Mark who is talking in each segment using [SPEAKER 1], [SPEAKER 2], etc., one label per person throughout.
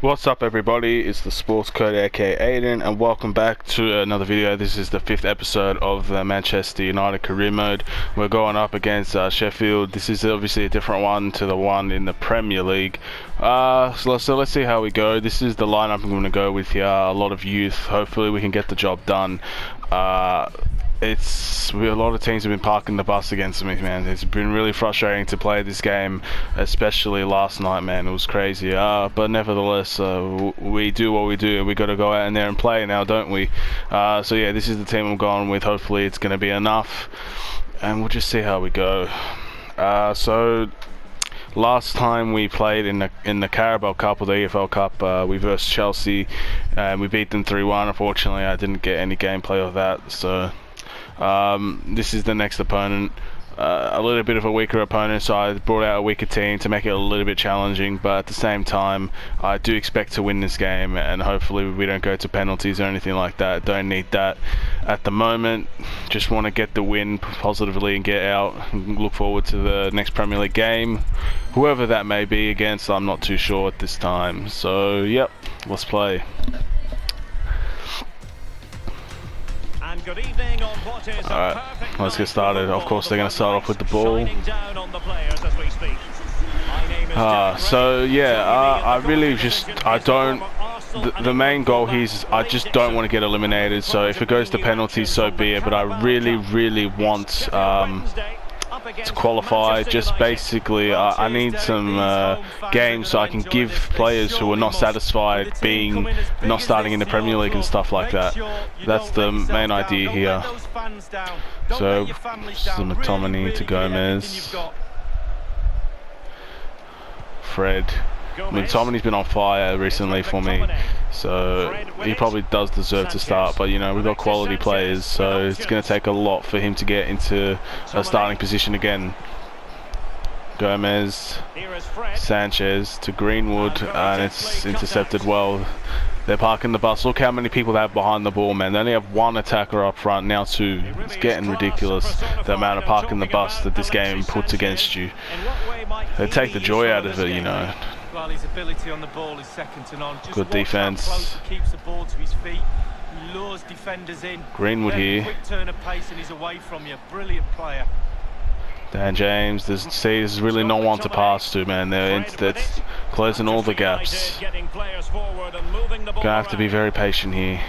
[SPEAKER 1] What's up everybody, it's the Sports Code aka Aiden, and welcome back to another video. This is the 5th episode of the Manchester United career mode. We're going up against Sheffield. This is obviously a different one to the one in the Premier League. So let's see how we go. This is the lineup I'm going to go with here. A lot of youth. Hopefully we can get the job done. A lot of teams have been parking the bus against me, man. It's been really frustrating to play this game, especially last night, man. It was crazy. But nevertheless, we do what we do, and we got to go out in there and play now, don't we? So yeah, this is the team I'm going with. Hopefully, it's going to be enough, and we'll just see how we go. So last time we played in the Carabao Cup or the EFL Cup, we versed Chelsea, and we beat them 3-1. Unfortunately, I didn't get any gameplay of that, so. This is the next opponent, a little bit of a weaker opponent, so I brought out a weaker team to make it a little bit challenging, but at the same time I do expect to win this game, and hopefully we don't go to penalties or anything like that. Don't need that at the moment, just want to get the win positively and get out and look forward to the next Premier League game, whoever that may be against. I'm not too sure at this time, so yep, let's play.
[SPEAKER 2] Good evening on what is
[SPEAKER 1] Alright, let's get started. Of course they're going to start off with the ball. So yeah, the main goal here is I just don't want to get eliminated, so if it goes to penalties, so be it, but I really want to qualify. Just basically I need some games so I can give players who are not satisfied not starting in the Premier League and stuff like that. That's the main idea here. So some McTominay to Gomez, Fred. McTominay's been on fire recently for me, so he probably does deserve to start, but you know, we've got quality players, so it's going to take a lot for him to get into a starting position again. Gomez, Sanchez to Greenwood, and it's intercepted well. They're parking the bus. Look how many people they have behind the ball, man. They only have one attacker up front, now two. It's getting ridiculous, the amount of parking the bus that this game puts against you. They take the joy out of it, you know.
[SPEAKER 3] Well, his ability on the ball is second to none. Just
[SPEAKER 1] good defense.
[SPEAKER 3] He keeps the ball to his feet, he lures defenders in.
[SPEAKER 1] Greenwood here.
[SPEAKER 3] Quick turn of pace and he's away from you. Brilliant player.
[SPEAKER 1] Dan James, there's really no one to pass to, man. They're closing all the gaps. Gonna have to be very patient here.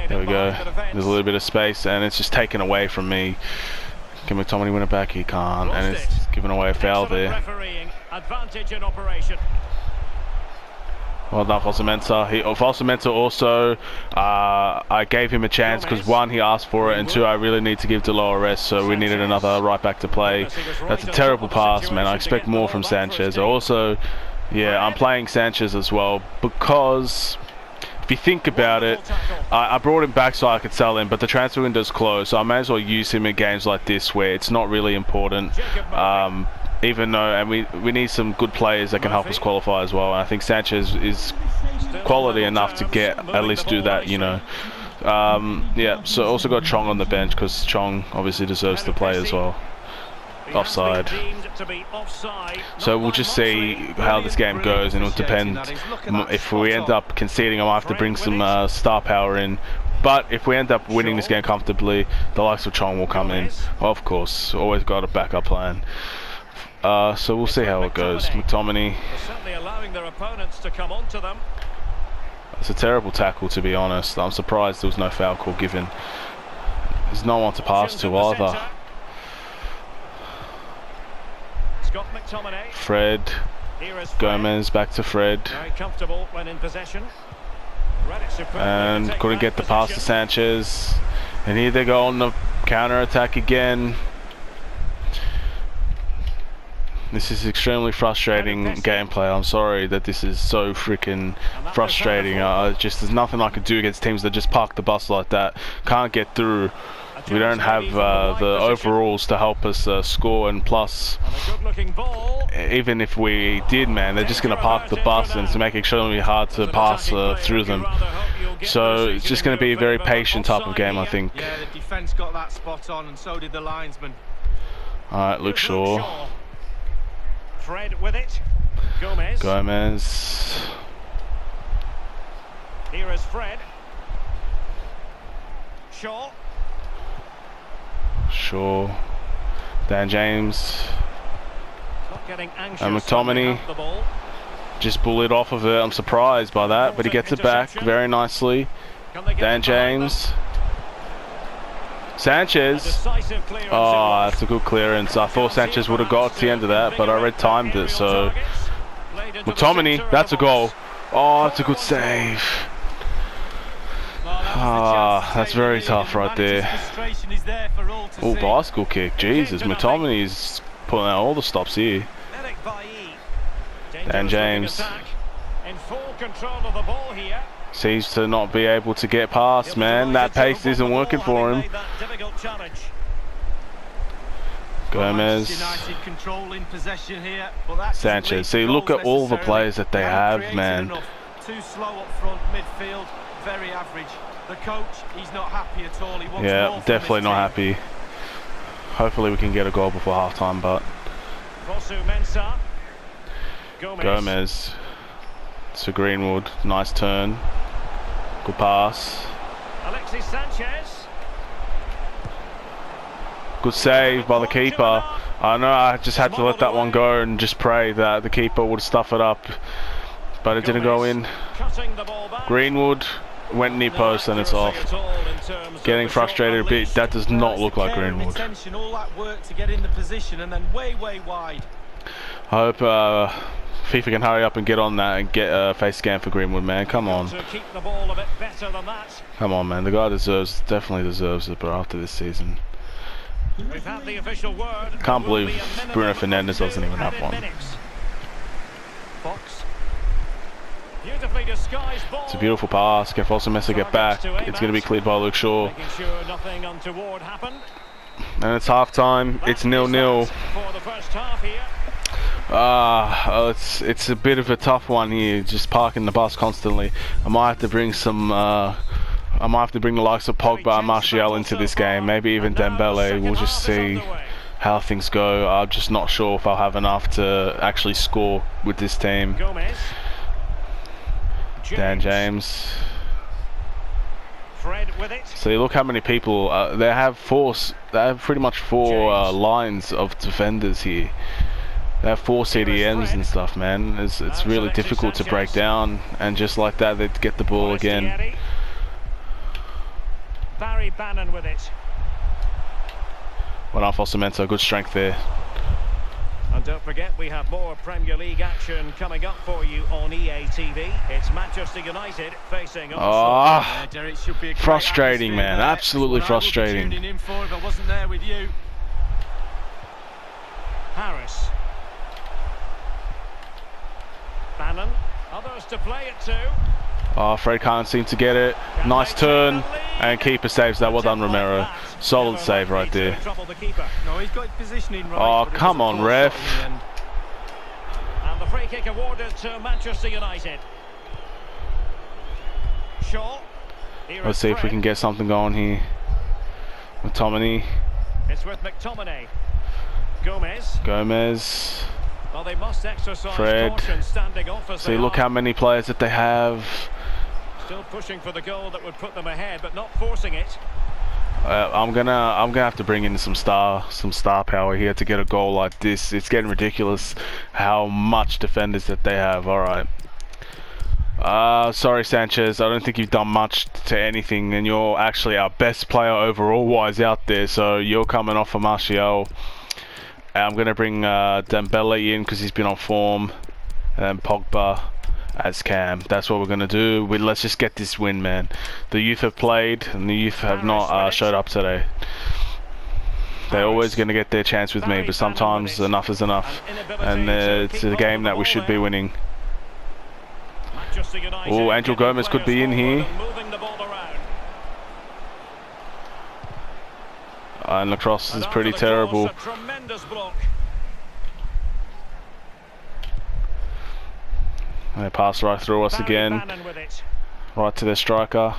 [SPEAKER 1] There we go. There's a little bit of space, and it's just taken away from me. Can McTominay win it back? He can't, and it's given away a foul there. Well done, Fosamenta also, I gave him a chance because one, he asked for it, and two, I really need to give Delo a rest, so we needed another right back to play. That's a terrible pass, man. I expect more from Sanchez. Also, yeah, I'm playing Sanchez as well because if you think about it, I brought him back so I could sell him, but the transfer window's closed, so I may as well use him in games like this where it's not really important. Even though, and we need some good players that can help us qualify as well. And I think Sanchez is quality enough to at least do that, you know. Yeah, so also got Chong on the bench because Chong obviously deserves to play as well. Offside. So we'll just see how this game goes, and it'll depend. If we end up conceding, I might have to bring some star power in. But if we end up winning this game comfortably, the likes of Chong will come in. Of course, always got a backup plan. So we'll see how it goes. McTominay. It's a terrible tackle, to be honest. I'm surprised there was no foul call given. There's no one to pass to either. Fred. Gomez back to Fred. And couldn't get the pass to Sanchez. And here they go on the counter attack again. This is extremely frustrating gameplay. I'm sorry that this is so freaking frustrating. There's nothing I could do against teams that just park the bus like that. Can't get through. We don't have the overalls to help us score, and plus, even if we did, man, they're just going to park the bus, and it's make it extremely hard to pass through them. So it's just going to be a very patient type of game, I think.
[SPEAKER 3] Yeah, the defense got that spot on, and so did the linesman.
[SPEAKER 1] Alright, Luke Shaw.
[SPEAKER 2] Fred with it.
[SPEAKER 1] Gomez.
[SPEAKER 2] Here is Fred.
[SPEAKER 1] Shaw. Dan James.
[SPEAKER 2] Not getting anxious
[SPEAKER 1] And McTominay.
[SPEAKER 2] the ball.
[SPEAKER 1] Just bullied off of it. I'm surprised by that, but he gets it back very nicely. Dan James. Sanchez. Oh, that's a good clearance. I thought Sanchez would have got to the end of that, but I already timed it, so... McTominay, that's a goal. Oh, that's a good save. Ah, that's very tough right there. Oh, bicycle kick. Jesus, McTominay is pulling out all the stops here. Dan James
[SPEAKER 2] in full control of the ball here.
[SPEAKER 1] Seems to not be able to get past, man. That pace isn't working for him. Gomez. Sanchez. See, look at all the players that they have, man.
[SPEAKER 3] Too slow up front, midfield, very average. The coach, he's not happy at all. He wants
[SPEAKER 1] Yeah, definitely not happy. Hopefully we can get a goal before half-time, but... Gomez to Greenwood. Nice turn. Good pass.
[SPEAKER 2] Alexis Sanchez.
[SPEAKER 1] Good save by the keeper. I know I just had to let that one go and just pray that the keeper would stuff it up. But it didn't go in. Greenwood went near post and it's off. Getting frustrated a bit. That does not look like Greenwood.
[SPEAKER 3] All that work to get in the position and then way wide.
[SPEAKER 1] I hope FIFA can hurry up and get on that and get a face scan for Greenwood, man. Come on. Come on, man. The guy definitely deserves it, but after this season.
[SPEAKER 2] We've had the official word.
[SPEAKER 1] Can't believe Bruno Fernandes doesn't even have one.
[SPEAKER 2] Fox. Beautifully disguised ball.
[SPEAKER 1] It's a beautiful pass. Can Foster get back? It's going to be cleared by Luke Shaw.
[SPEAKER 2] Making sure nothing untoward happened.
[SPEAKER 1] And it's half time. It's 0-0.
[SPEAKER 2] For the first half here.
[SPEAKER 1] It's a bit of a tough one here. Just parking the bus constantly. I might have to bring some. I might have to bring the likes of Pogba and Martial into this game. Maybe even Dembele. We'll just see how things go. I'm just not sure if I'll have enough to actually score with this team. Dan James.
[SPEAKER 2] Fred with it.
[SPEAKER 1] See, look how many people they have. They have pretty much four lines of defenders here. They have 4 CDMs and stuff, man. It's really difficult to break down, and just like that, they get the ball again.
[SPEAKER 2] Barry Bannon with it.
[SPEAKER 1] Well done, Foster-Mensah. Good strength there.
[SPEAKER 2] And don't forget, we have more Premier League action coming up for you on EA TV. It's Manchester United facing Arsenal.
[SPEAKER 1] Frustrating, man. Absolutely frustrating.
[SPEAKER 2] Harris. Bannon. Others to play it to.
[SPEAKER 1] Oh, Fred can't seem to get it. Nice turn, and keeper saves that. Well done, Romero. Solid save right there. Oh, come on, ref.
[SPEAKER 2] And the free kick awarded to Manchester United. Shaw.
[SPEAKER 1] Let's see if we can get something going here. McTominay.
[SPEAKER 2] It's with McTominay. Gomez. Well, they must exercise caution standing off as
[SPEAKER 1] See, look how many players that they have.
[SPEAKER 2] Still pushing for the goal that would put them ahead, but not forcing it.
[SPEAKER 1] I'm gonna have to bring in some star power here to get a goal like this. It's getting ridiculous how much defenders that they have. All right. Sorry, Sanchez. I don't think you've done much to anything, and you're actually our best player overall wise out there. So you're coming off of Martial. I'm going to bring Dembele in because he's been on form, and Pogba as Cam. That's what we're going to do. Let's just get this win, man. The youth have played, and the youth have not showed up today. They're always going to get their chance with me, but sometimes enough is enough, and it's a game that we should be winning. Oh, Angel Gomez could be in here. And the cross is pretty terrible. They pass right through us again. Right to their striker.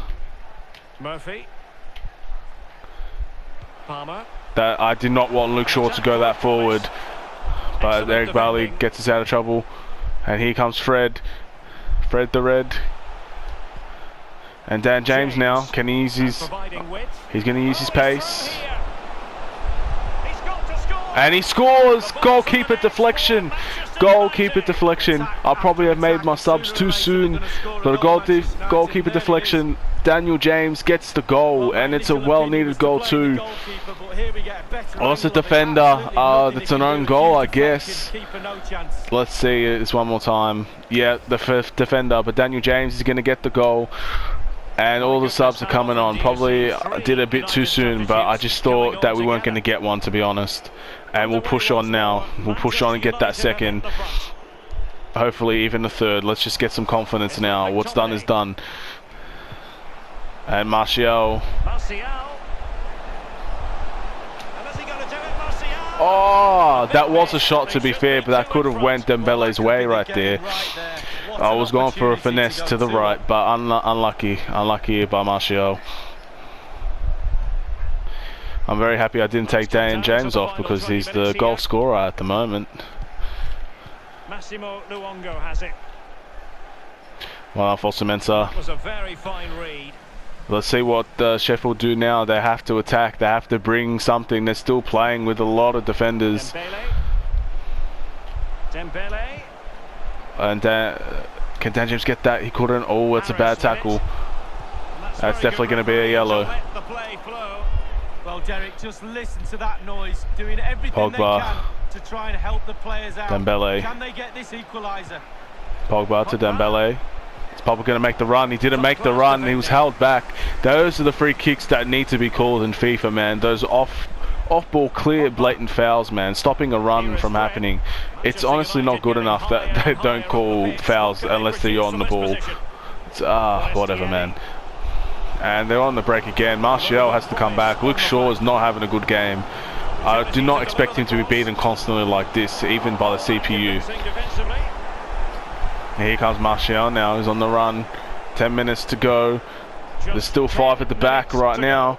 [SPEAKER 2] Murphy. Palmer.
[SPEAKER 1] That I did not want Luke Shaw to go that forward, but Eric Bailey gets us out of trouble. And here comes Fred. Fred the Red. And Dan James now. Can he use his... He's going to use his pace. And he scores! Goalkeeper deflection! Goalkeeper deflection. I probably have made my subs too soon. But a goalkeeper deflection. Daniel James gets the goal. And it's a well-needed goal too. Also defender. That's an own goal, I guess. Let's see this one more time. Yeah, the fifth defender. But Daniel James is going to get the goal. And all the subs are coming on. Probably did a bit too soon, but I just thought that we weren't going to get one, to be honest. And we'll push on now. We'll push on and get that second. Hopefully even the third. Let's just get some confidence now. What's done is done. And Martial. Oh, that was a shot, to be fair, but that could have went Dembele's way right there. I was going for a finesse to the right, but unlucky by Martial. I'm very happy I didn't take Dan James off because he's the goal scorer at the moment.
[SPEAKER 2] Massimo Luongo has it.
[SPEAKER 1] Well, false Mensa.
[SPEAKER 2] That was a very fine read.
[SPEAKER 1] Let's see what Sheffield do now. They have to attack. They have to bring something. They're still playing with a lot of defenders.
[SPEAKER 2] Dembele.
[SPEAKER 1] And can Dan James get that? He couldn't. Oh, it's a bad tackle. That's definitely going to be a yellow.
[SPEAKER 3] Well, Derek, just listen to that noise. Doing everything
[SPEAKER 1] Pogba.
[SPEAKER 3] they can to try and help the players out.
[SPEAKER 1] Dembele.
[SPEAKER 3] Can they get this equaliser?
[SPEAKER 1] Pogba to Dembele. It's probably going to make the run. He didn't make the run. He was held back. Those are the free kicks that need to be called in FIFA, man. Those off-ball clear blatant fouls, man. Stopping a run from happening. It's honestly not good enough that they don't call fouls unless they're on the ball. It's, whatever, man. And they're on the break again. Martial has to come back. Luke Shaw is not having a good game. I do not expect him to be beaten constantly like this, even by the CPU. Here comes Martial now. He's on the run. 10 minutes to go. There's still 5 at the back right now.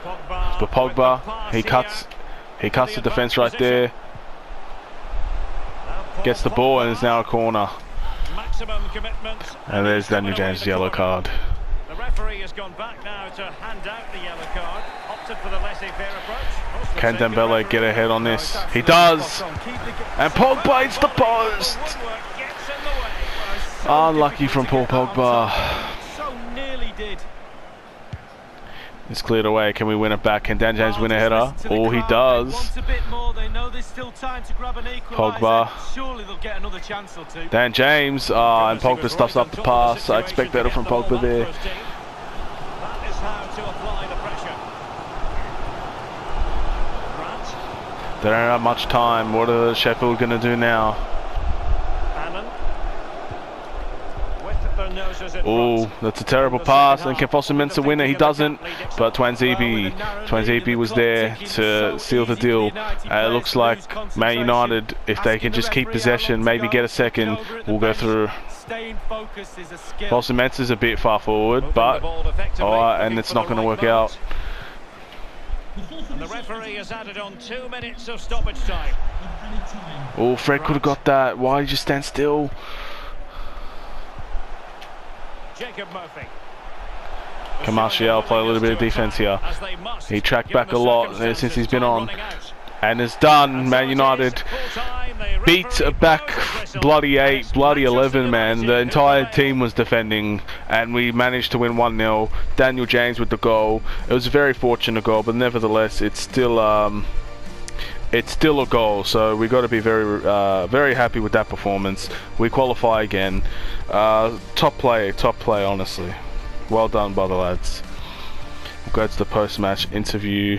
[SPEAKER 1] But Pogba, he cuts the defense right there. Gets the ball and it's now a corner. And there's Daniel James' yellow card.
[SPEAKER 2] The referee has gone back now to hand out the yellow card. Opted for the laissez-faire approach.
[SPEAKER 1] Can Dembele get ahead on this? He does. And Pogba hits the post. Unlucky from Paul Pogba.
[SPEAKER 3] So nearly did.
[SPEAKER 1] It's cleared away. Can we win it back? Can Dan James win a header? Oh, he does. Pogba.
[SPEAKER 3] Surely they'll get another chance or two.
[SPEAKER 1] Dan James. And Pogba stuffs up the pass. I expect better from Pogba there.
[SPEAKER 2] That is how to apply the pressure.
[SPEAKER 1] They don't have much time. What are Sheffield going to do now? Oh, that's a terrible pass. And can Foster-Mensah win it? He doesn't. But Twanzebe was there to seal the deal. It looks like Man United, if they can just keep possession, maybe get a second, will go through. Foster-Mensah is a bit far forward, but and it's not going to work out.
[SPEAKER 2] And the referee has added on 2 minutes of stoppage time.
[SPEAKER 1] Oh, Fred could have got that. Why did you stand still?
[SPEAKER 2] Jacob Murphy.
[SPEAKER 1] Can Martial play a little bit of defense here? He tracked back a lot since he's been on. And it's done. Man United beat back bloody 8, bloody 11, man. The entire team was defending and we managed to win 1-0. Daniel James with the goal. It was a very fortunate goal, but nevertheless it's still a goal, so we got to be very happy with that performance. We qualify again. Top play honestly. Well done by the lads. We'll go to the post-match interview.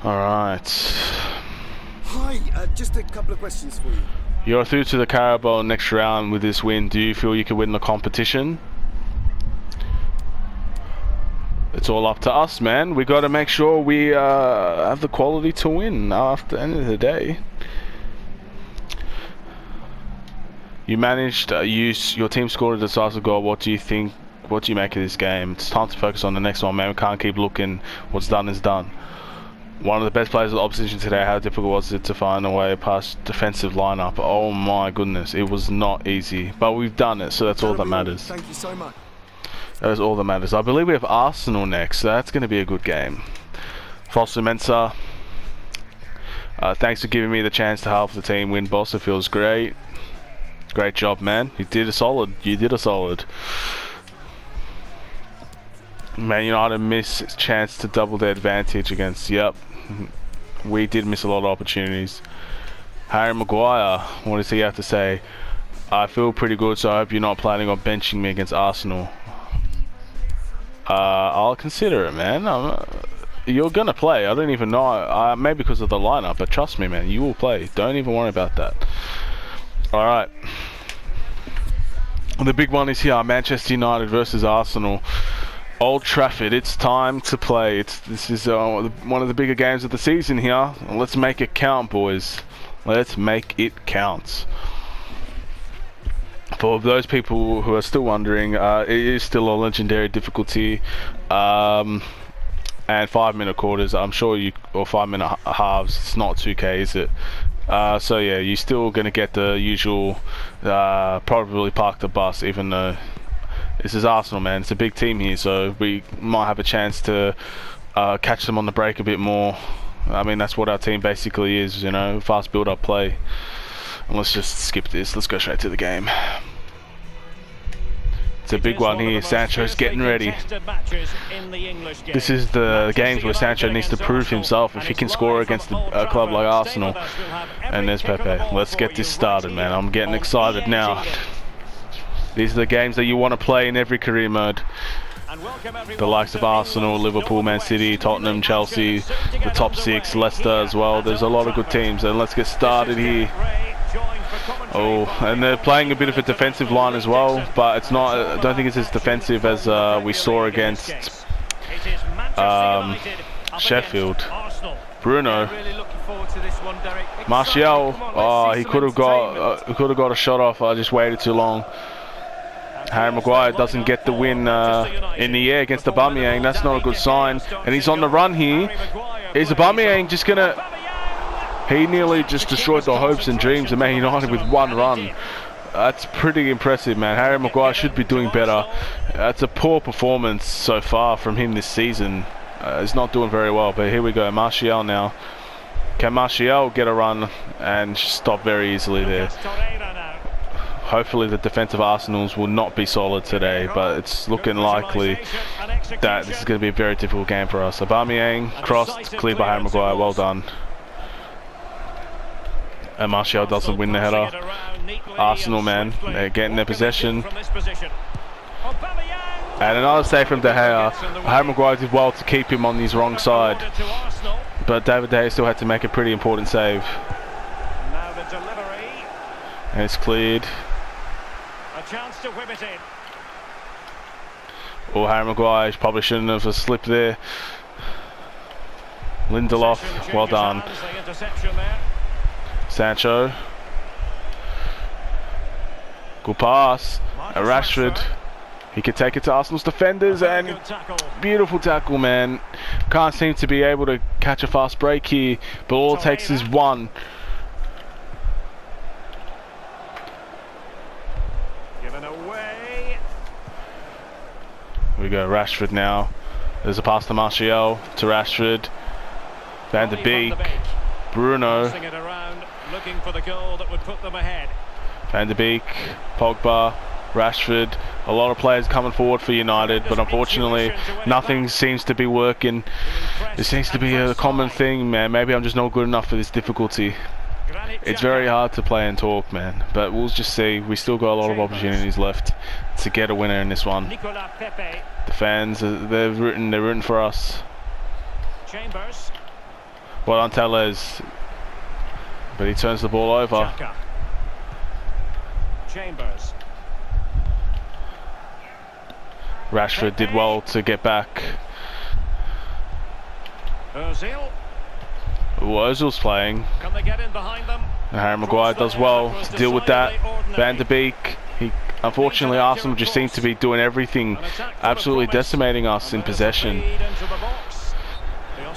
[SPEAKER 1] Alright.
[SPEAKER 4] Hi, just a couple of questions for you.
[SPEAKER 1] You're through to the Carabao next round with this win. Do you feel you can win the competition? It's all up to us, man. We got to make sure we have the quality to win after the end of the day. You managed, your team scored a decisive goal. What do you think? What do you make of this game? It's time to focus on the next one, man. We can't keep looking. What's done is done. One of the best players of the opposition today. How difficult was it to find a way past defensive lineup? Oh my goodness, it was not easy. But we've done it, so that's all that matters.
[SPEAKER 4] Thank you so much.
[SPEAKER 1] That is all that matters. I believe we have Arsenal next, so that's going to be a good game. Foster Mensah, thanks for giving me the chance to help the team win, boss. It feels great. Great job, man. You did a solid. You did a solid. Man United miss its chance to double their advantage against. Yep, we did miss a lot of opportunities. Harry Maguire, what does he have to say? I feel pretty good, so I hope you're not planning on benching me against Arsenal. I'll consider it, man. You're gonna play. I don't even know. Maybe because of the lineup, but trust me, man, you will play. Don't even worry about that. All right. The big one is here: Manchester United versus Arsenal. Old Trafford. It's time to play. This is one of the bigger games of the season here. Let's make it count, boys. Let's make it count. For those people who are still wondering, it is still a legendary difficulty, and 5-minute quarters. I'm sure or 5-minute halves. It's not 2K, is it? So yeah, you're still gonna get the usual, probably park the bus, even though this is Arsenal, man. It's a big team here, so we might have a chance to catch them on the break a bit more. I mean, that's what our team basically is, you know, fast build-up play. And let's just skip this. Let's go straight to the game. It's a big one here. Sancho's getting ready. This is the games where Sancho needs to prove himself if he can score against a club like Arsenal. And there's Pepe. Let's get this started, man. I'm getting excited now. These are the games that you want to play in every career mode. The likes of Arsenal, Liverpool, Man City, Tottenham, Chelsea, the top 6, Leicester as well. There's a lot of good teams, and let's get started here. Oh, and they're playing a bit of a defensive line as well, but it's not. I don't think it's as defensive as we saw against Sheffield. Bruno, Martial. Oh, he could have got a shot off. I just waited too long. Harry Maguire doesn't get the win in the air against Aubameyang. That's not a good sign. And he's on the run here. Is Aubameyang just gonna? He nearly just destroyed the hopes and dreams of Man United with one run. That's pretty impressive, man. Harry Maguire should be doing better. That's a poor performance so far from him this season. He's not doing very well, but here we go. Martial now. Can Martial get a run and stop very easily there? Hopefully the defensive Arsenals will not be solid today, but it's looking likely that this is going to be a very difficult game for us. Aubameyang, crossed, cleared by Harry Maguire. Well done. And Martial doesn't win the header. Arsenal, man, they're getting their possession. And another save from De Gea. Harry Maguire did well to keep him on his wrong side, but David De Gea still had to make a pretty important save. And it's cleared.
[SPEAKER 2] Chance to whip it in.
[SPEAKER 1] Oh, Harry Maguire probably shouldn't have slipped there. Lindelof, well done. Sancho. Good pass. Rashford. He could take it to Arsenal's defenders, and beautiful tackle, man. Can't seem to be able to catch a fast break here, but all it takes is one. We go Rashford now. There's a pass to Martial, to Rashford, Van de Beek, Bruno,
[SPEAKER 2] looking for the goal that would put them ahead.
[SPEAKER 1] Van de Beek, Pogba, Rashford. A lot of players coming forward for United, but unfortunately nothing seems to be working. It seems to be a common thing, man. Maybe I'm just not good enough for this difficulty. It's very hard to play and talk, man, but we'll just see. We still got a lot of opportunities left to get a winner in this one. The fans, they're rooting for us. Well done, Tellez, but he turns the ball over. Rashford did well to get back. Ozil's playing.
[SPEAKER 2] Can they get in behind them?
[SPEAKER 1] And Harry Maguire does well to deal with that. Van der Beek. Unfortunately, Arsenal just seem to be doing everything, absolutely decimating us in possession.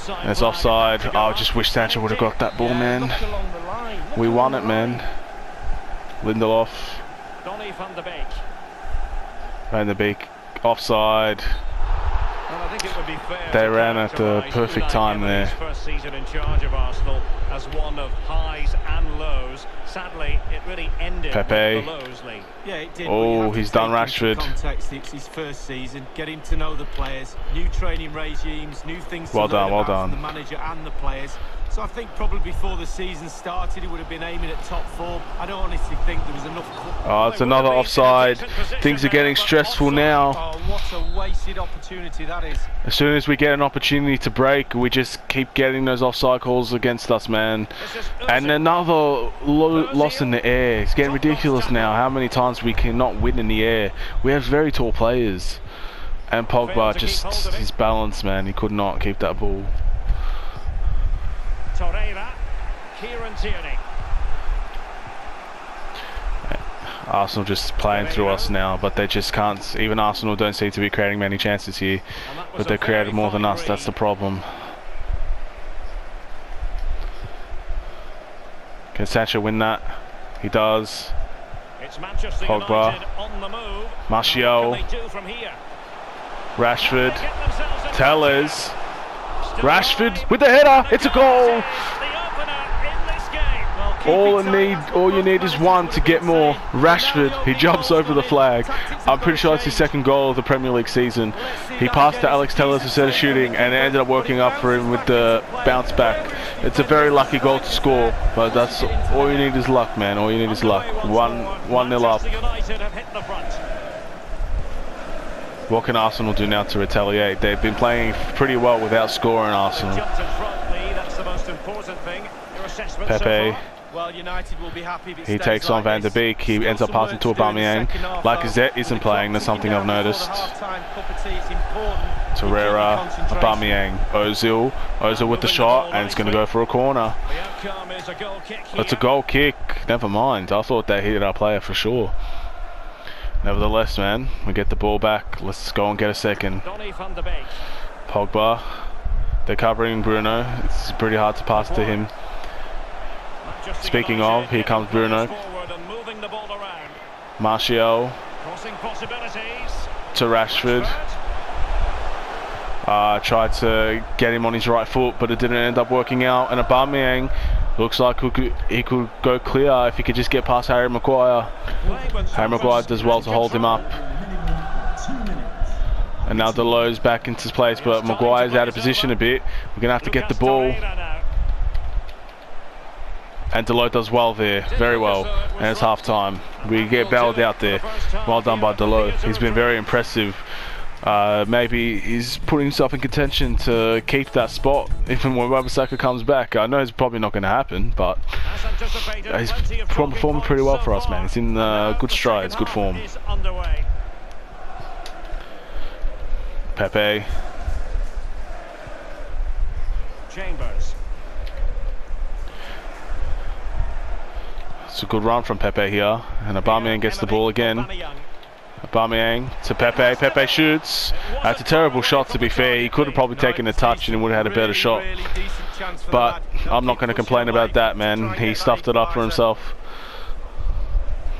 [SPEAKER 1] And it's offside. Oh, I just wish Sancho would have got that ball, man. We won it, man. Lindelof. Van der Beek. Offside.
[SPEAKER 2] Well, I think it would be fair
[SPEAKER 1] they ran at the perfect time there.
[SPEAKER 2] First season in charge of Arsenal as one of highs and lows. Sadly, it really ended
[SPEAKER 1] Pepe.
[SPEAKER 2] with the lows, Lee.
[SPEAKER 3] Yeah, it did.
[SPEAKER 1] Oh, he's done Rashford.
[SPEAKER 3] Context, it's his first season, getting to know the players, new training regimes, new things to
[SPEAKER 1] well
[SPEAKER 3] learn
[SPEAKER 1] done,
[SPEAKER 3] about from the manager and the players. So I think probably before the season started, he would have been aiming at top form. I don't honestly think there was enough.
[SPEAKER 1] Oh, it's another offside. Things are getting stressful now.
[SPEAKER 3] Oh, what a wasted opportunity that is.
[SPEAKER 1] As soon as we get an opportunity to break, we just keep getting those offside calls against us, man. And another loss in the air. It's getting ridiculous now how many times we cannot win in the air. We have very tall players. And Pogba, just his balance, man. He could not keep that ball.
[SPEAKER 2] Torreira, Kieran Tierney.
[SPEAKER 1] Arsenal just playing through us now, but they just can't. Even Arsenal don't seem to be creating many chances here, but they created more than us. That's the problem. Can Sancho win that? He does.
[SPEAKER 2] It's Manchester
[SPEAKER 1] Pogba,
[SPEAKER 2] United on the move.
[SPEAKER 1] Martial, Rashford, Tellers. Rashford with the header. It's a goal. All you need is one to get more. Rashford, he jumps over the flag. I'm pretty sure it's his second goal of the Premier League season. He passed to Alex Tellers instead of shooting, and it ended up working up for him with the bounce back. It's a very lucky goal to score, but that's all you need is luck, man. All you need is luck. 1-0 up. What can Arsenal do now to retaliate? They've been playing pretty well without scoring, Arsenal. Pepe.
[SPEAKER 3] Well, United will be happy if it
[SPEAKER 1] he takes on Van der Beek. He ends up passing to Aubameyang. Lacazette isn't playing. That's something I've noticed. Torreira, Aubameyang, Ozil. Ozil with the shot, and it's going to go for a corner. It's a goal kick. Never mind. I thought they hit our player for sure. Nevertheless, man, we get the ball back. Let's go and get a second. Pogba. They're covering Bruno. It's pretty hard to pass to him. Speaking of, here comes Bruno. Martial. To Rashford. Tried to get him on his right foot, but it didn't end up working out. And Aubameyang looks like he could go clear if he could just get past Harry Maguire. Harry Maguire does well to hold him up. And now Deleu's back into his place, but Maguire's out of position a bit. We're going to have to get the ball. And Deleu does well there, very well. And it's half time. We get bailed out there. Well done by Deleu. He's been very impressive. Maybe he's putting himself in contention to keep that spot even when Wan-Bissaka comes back. I know it's probably not going to happen, but he's performing pretty well for us, man. He's in good strides, good form. Pepe.
[SPEAKER 2] Chambers.
[SPEAKER 1] It's a good run from Pepe here, and Aubameyang gets the ball again. Aubameyang to Pepe. Pepe shoots. That's a terrible shot, to be fair. He could have probably taken a touch and he would have had a better shot. But I'm not going to complain about that, man. He stuffed it up for himself.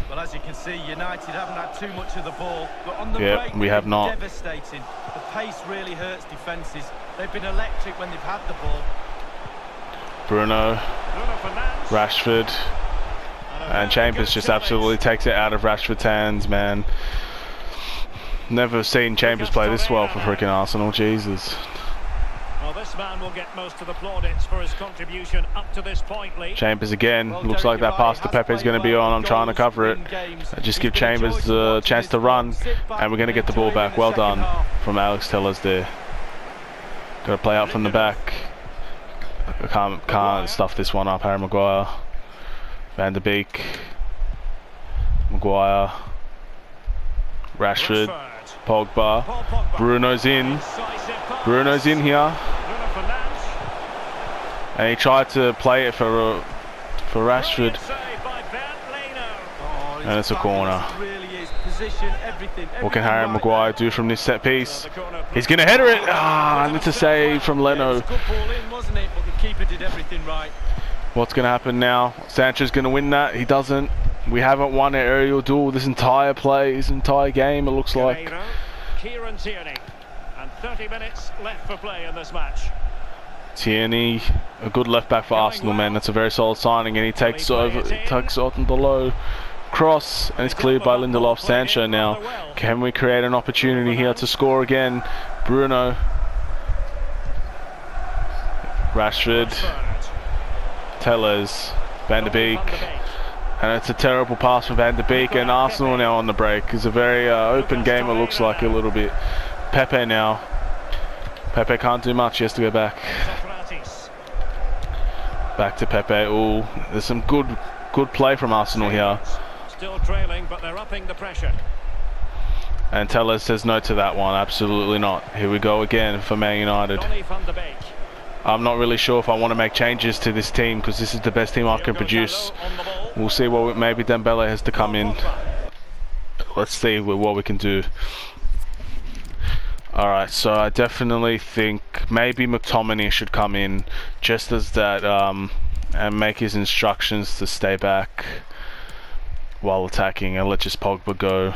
[SPEAKER 3] Well, as you can see, United haven't had too much of the ball, but on the break,
[SPEAKER 1] we have not.
[SPEAKER 3] Devastating. The pace really hurts defences. They've been electric when they've had the ball.
[SPEAKER 1] Bruno, Rashford. And Chambers just absolutely takes it out of Rashford's hands, man. Never seen Chambers play this well for freaking Arsenal, Jesus.
[SPEAKER 2] Well, this man will get most of the plaudits for his contribution up to this point, Lee.
[SPEAKER 1] Chambers again. Looks like that pass to Pepe is going to be on. I'm trying to cover it. Just give Chambers the chance to run, and we're going to get the ball back. Well done from Alex Tellers there. Got to play out from the back. I can't stuff this one up. Harry Maguire. Van der Beek, Maguire, Rashford, Pogba, Bruno's in here. And he tried to play it for Rashford. And it's a corner. What can Harry Maguire do from this set piece? He's going to header it. And it's a save from Leno. What's going to happen now? Sancho's going to win that. He doesn't. We haven't won an aerial duel this entire game, it looks like.
[SPEAKER 2] Kieran Tierney. And 30 minutes left for play in this match.
[SPEAKER 1] Tierney, a good left back for Arsenal, man. That's a very solid signing, and he takes on the low cross, and it's cleared by Lindelof. Sancho now. Can we create an opportunity here to score again? Bruno. Rashford. Tellers. Van der Beek. And it's a terrible pass from Van der Beek, and Arsenal now on the break. It's a very open game, it looks like a little bit. Pepe now. Pepe can't do much, he has to go back. Back to Pepe. Ooh, there's some good play from Arsenal here.
[SPEAKER 2] Still trailing, but they're upping the pressure.
[SPEAKER 1] And Tellers says no to that one, absolutely not. Here we go again for Man United. I'm not really sure if I want to make changes to this team because this is the best team I can produce. We'll see what maybe Dembele has to come in. Let's see what we can do. Alright, so I definitely think maybe McTominay should come in just as that and make his instructions to stay back while attacking and let just Pogba go.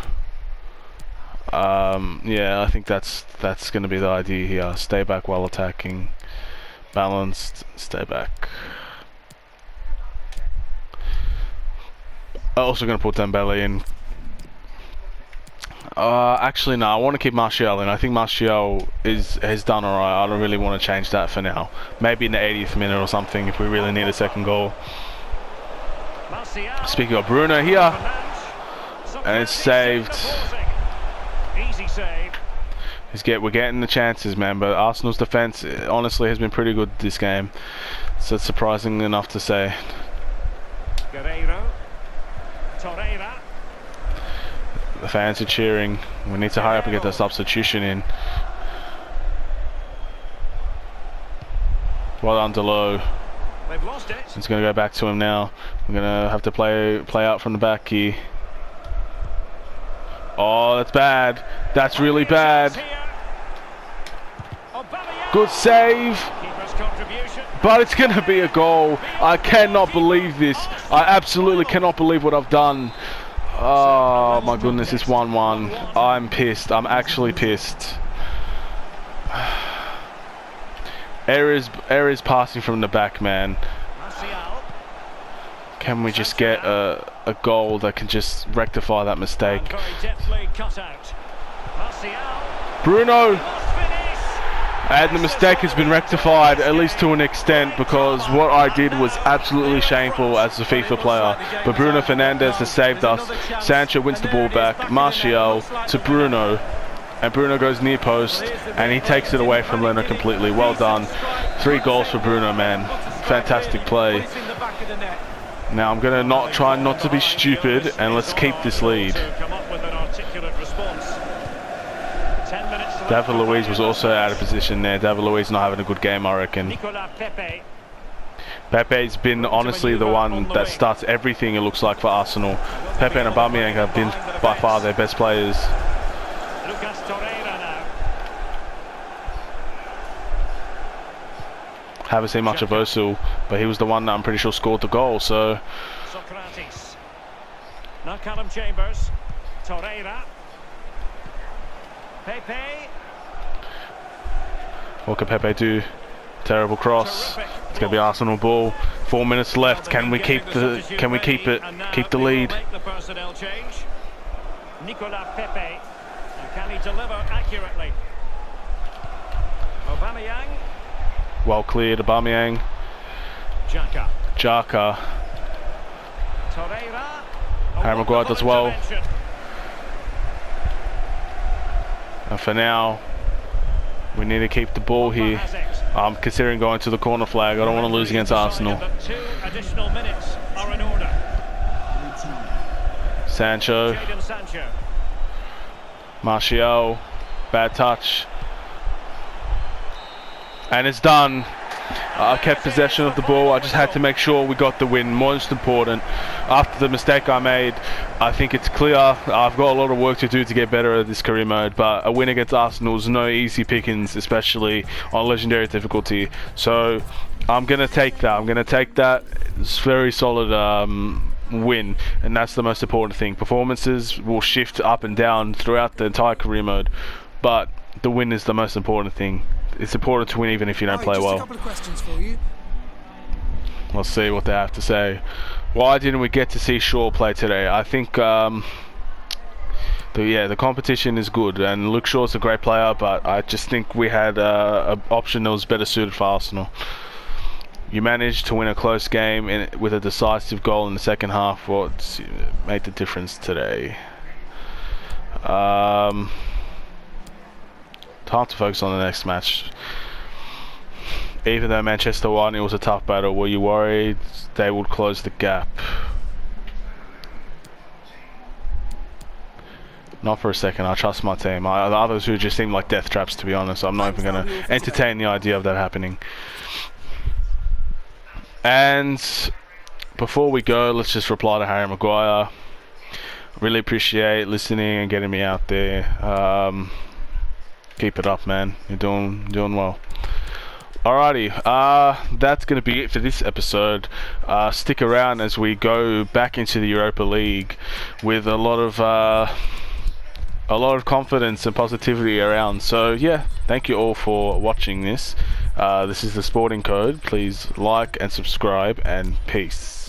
[SPEAKER 1] Yeah, I think that's going to be the idea here. Stay back while attacking. Balanced, stay back. I'm also going to put Dembele in. Actually, no, I want to keep Martial in. I think Martial has done alright. I don't really want to change that for now. Maybe in the 80th minute or something if we really need a second goal. Speaking of Bruno here. And it's saved.
[SPEAKER 2] Easy save.
[SPEAKER 1] We're getting the chances, man, but Arsenal's defence honestly has been pretty good this game. So it's surprising enough to say.
[SPEAKER 2] Torreira.
[SPEAKER 1] The fans are cheering. We need to hurry up and get that substitution in. Well done, Delo.
[SPEAKER 2] They've lost it.
[SPEAKER 1] It's going to go back to him now. We're going to have to play out from the back here. Oh, that's bad. That's really bad. Good save. But it's going to be a goal. I cannot believe this. I absolutely cannot believe what I've done. Oh my goodness, it's 1-1. I'm pissed. I'm actually pissed. Errors passing from the back, man. Can we just get a goal that can just rectify that mistake? Bruno! And the mistake has been rectified, at least to an extent, because what I did was absolutely shameful as a FIFA player. But Bruno Fernandes has saved us. Sancho wins the ball back. Martial to Bruno. And Bruno goes near post, and he takes it away from Leno completely. Well done. 3 goals for Bruno, man. Fantastic play. Now I'm going to try not to be stupid, and let's keep this lead. David Luiz was also out of position there. David Luiz not having a good game, I reckon. Pepe's been honestly the one that starts everything, it looks like, for Arsenal. Pepe and Aubameyang have been by far their best players. Haven't seen much of Ozil, but he was the one that I'm pretty sure scored the goal, so...
[SPEAKER 2] Socrates. Now Callum Chambers. Torreira. Pepe.
[SPEAKER 1] What can Pepe do? Terrible cross. It's going to be Arsenal ball. 4 minutes left. Can we keep it? Keep the lead.
[SPEAKER 2] Nicolas Pepe. Can he deliver accurately? Aubameyang.
[SPEAKER 1] Well cleared, Aubameyang. Xhaka.
[SPEAKER 2] Torreira.
[SPEAKER 1] Harry Maguire does well. And for now, we need to keep the ball here. I'm considering going to the corner flag. I don't want to lose against Arsenal.
[SPEAKER 2] 2 additional minutes are in order.
[SPEAKER 1] Sancho. Martial. Bad touch. And it's done. I kept possession of the ball. I just had to make sure we got the win. Most important, after the mistake I made, I think it's clear I've got a lot of work to do to get better at this career mode, but a win against Arsenal is no easy pickings, especially on legendary difficulty. So I'm going to take that. I'm going to take that. It's very solid win, and that's the most important thing. Performances will shift up and down throughout the entire career mode, but the win is the most important thing. It's important to win even if you don't play
[SPEAKER 4] just
[SPEAKER 1] well.
[SPEAKER 4] A couple of questions for you.
[SPEAKER 1] Let's see what they have to say. Why didn't we get to see Shaw play today? I think the competition is good, and Luke Shaw's a great player, but I just think we had an option that was better suited for Arsenal. You managed to win a close game with a decisive goal in the second half. What made the difference today? Time to focus on the next match. Even though Manchester won, it was a tough battle. Were you worried they would close the gap? Not for a second. I trust my team. The others who just seem like death traps, to be honest. I'm not even going to entertain the idea of that happening. And before we go, let's just reply to Harry Maguire. Really appreciate listening and getting me out there. Keep it up, man. You're doing well. Alrighty, that's going to be it for this episode. Stick around as we go back into the Europa League with a lot of confidence and positivity around. So yeah, thank you all for watching this. This is the Sporting Code. Please like and subscribe, and peace.